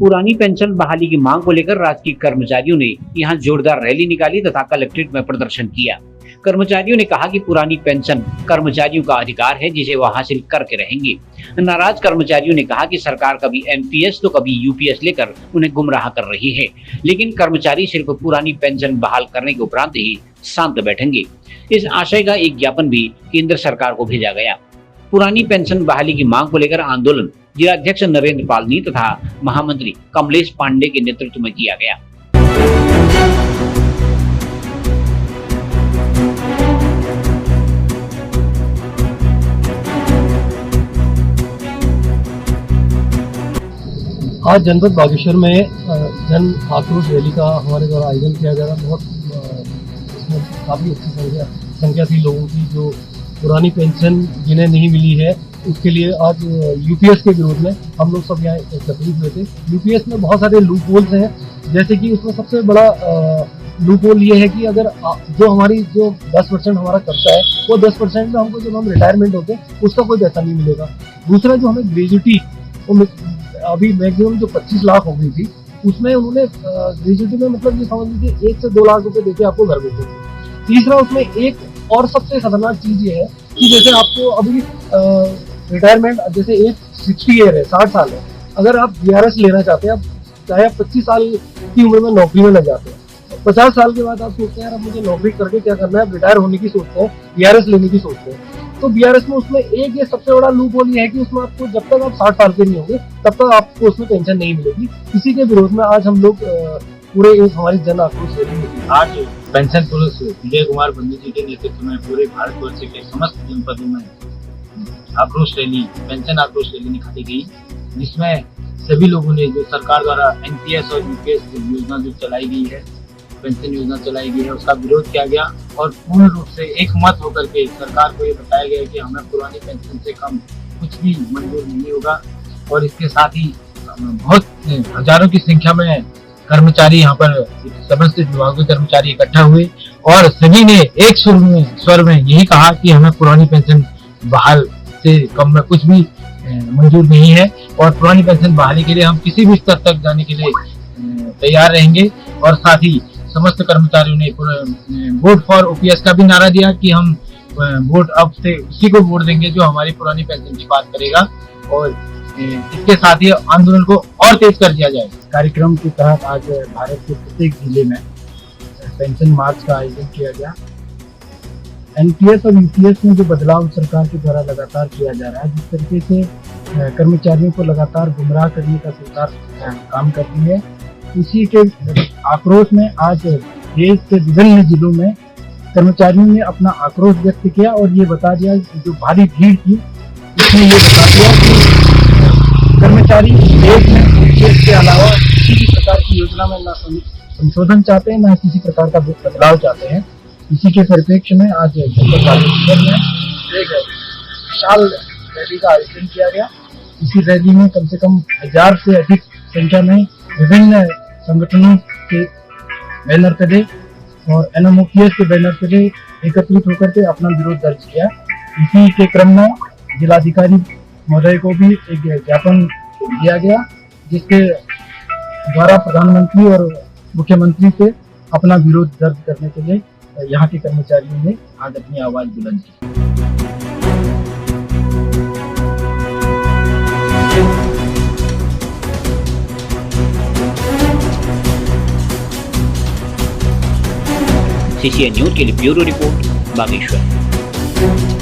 पुरानी पेंशन बहाली की मांग को लेकर राजकीय कर्मचारियों ने यहां जोरदार रैली निकाली तथा कलेक्ट्रेट में प्रदर्शन किया। कर्मचारियों ने कहा कि पुरानी पेंशन कर्मचारियों का अधिकार है जिसे वह हासिल करके रहेंगे। नाराज कर्मचारियों ने कहा कि सरकार कभी एनपीएस तो कभी यूपीएस लेकर उन्हें गुमराह कर रही है, लेकिन कर्मचारी सिर्फ पुरानी पेंशन बहाल करने के उपरांत ही शांत बैठेंगे। इस आशय का एक ज्ञापन भी केंद्र सरकार को भेजा गया। पुरानी पेंशन बहाली की मांग को लेकर आंदोलन जिलाध्यक्ष नरेंद्र पालनी तथा महामंत्री कमलेश पांडे के नेतृत्व में किया गया। आज जनपद बागेश्वर में जन आक्रोश रैली का हमारे द्वारा आयोजन किया जा रहा है। बहुत इसमें काफ़ी अच्छी संख्या थी लोगों की जो पुरानी पेंशन जिन्हें नहीं मिली है उसके लिए आज यूपीएस के विरोध में हम लोग सब यहाँ एकत्रित हुए थे। यूपीएस में बहुत सारे लूप होल्स हैं, जैसे कि उसमें सबसे बड़ा लूप होल ये है कि अगर जो हमारी जो 10% हमारा खर्चा है वो 10% में हमको जब हम रिटायरमेंट होते हैं उसका कोई पैसा नहीं मिलेगा। दूसरा जो हमें ग्रेजुटी अभी मैक्सिमम जो 25 लाख हो गई थी उसमें उन्होंने ग्रेजुटी में मतलब ये समझ लीजिए 1 से 2 लाख रुपए देके आपको घर भेजेंगे। तीसरा उसमें एक और सबसे खतरनाक चीज ये है कि जैसे आपको अभी रिटायरमेंट जैसे एज 60 ईयर है, 60 साल है, अगर आप बीआरएस लेना चाहते हैं, चाहे आप 25 साल की उम्र में नौकरी में लग जाते हैं, 50 साल के बाद आप सोचते हैं यार अब मुझे नौकरी करके क्या करना है, रिटायर होने की सोचते हैं, बीआरएस लेने की सोचते हैं। तो बीआरएस में उसमें एक ये सबसे बड़ा लूप होल ये है कि उसमें आपको जब तक आप 60 साल के नहीं होंगे तब तक आपको उसमें पेंशन नहीं मिलेगी। इसी के विरोध में आज हम लोग पूरे एक हमारी जन आक्रोश रैली हुई। आज पेंशन पुलिस विजय कुमार बंधु जी के नेतृत्व में पूरे भारतवर्ष के समस्त जनपदों में आक्रोश रैली, पेंशन आक्रोश रैली निकाली गई, जिसमें सभी लोगों ने जो सरकार द्वारा एनपीएस और यूपीएस योजना जो चलाई गई है, पेंशन योजना चलाई गई है, उसका विरोध किया गया और पूर्ण रूप से एक मत होकर के सरकार को ये बताया गया कि हमें पुरानी पेंशन से कम कुछ भी मंजूर नहीं होगा। और इसके साथ ही बहुत हजारों की संख्या में कर्मचारी यहाँ पर समस्त विभागों के कर्मचारी इकट्ठा हुए और सभी ने एक स्वर में यही कहा कि हमें पुरानी पेंशन बहाल से कम में कुछ भी मंजूर नहीं है और पुरानी पेंशन बहाली के लिए हम किसी भी स्तर तक जाने के लिए तैयार रहेंगे। और साथ ही समस्त कर्मचारियों ने वोट फॉर ओपीएस का भी नारा दिया कि हम वोट अब से उसी को वोट देंगे जो हमारी पुरानी पेंशन की बात करेगा और इसके साथ ही आंदोलन को और तेज कर दिया जाएगा। कार्यक्रम के तहत आज भारत के प्रत्येक जिले में पेंशन मार्च का आयोजन किया गया। एनपीएस और यूपीएस में जो बदलाव सरकार के द्वारा लगातार किया जा रहा है, जिस तरीके से कर्मचारियों को लगातार गुमराह करने का सरकार काम कर रही है, इसी के आक्रोश में आज देश के विभिन्न जिलों में कर्मचारियों ने अपना आक्रोश व्यक्त किया और ये बता दिया, जो भारी भीड़ थी उसने ये बता दिया कि कर्मचारी देश में यूपीएस के अलावा किसी भी प्रकार की योजना में न संशोधन चाहते हैं, न किसी प्रकार का बदलाव चाहते हैं। इसी के परिप्रेक्ष्य में आज जनपद बागेश्वर में एक विशाल रैली का आयोजन किया गया। इसी रैली में कम से कम 1000 से अधिक संख्या में विभिन्न संगठनों के बैनर तले और एनएमओपीएस के बैनर तले एकत्रित होकर के अपना विरोध दर्ज किया। इसी के क्रम में जिलाधिकारी महोदय को भी एक ज्ञापन दिया गया, जिसके द्वारा प्रधानमंत्री और मुख्यमंत्री से अपना विरोध दर्ज करने के लिए यहाँ के कर्मचारियों ने आज अपनी आवाज बुलंद की। सीसीएन न्यूज के लिए ब्यूरो रिपोर्ट बागेश्वर।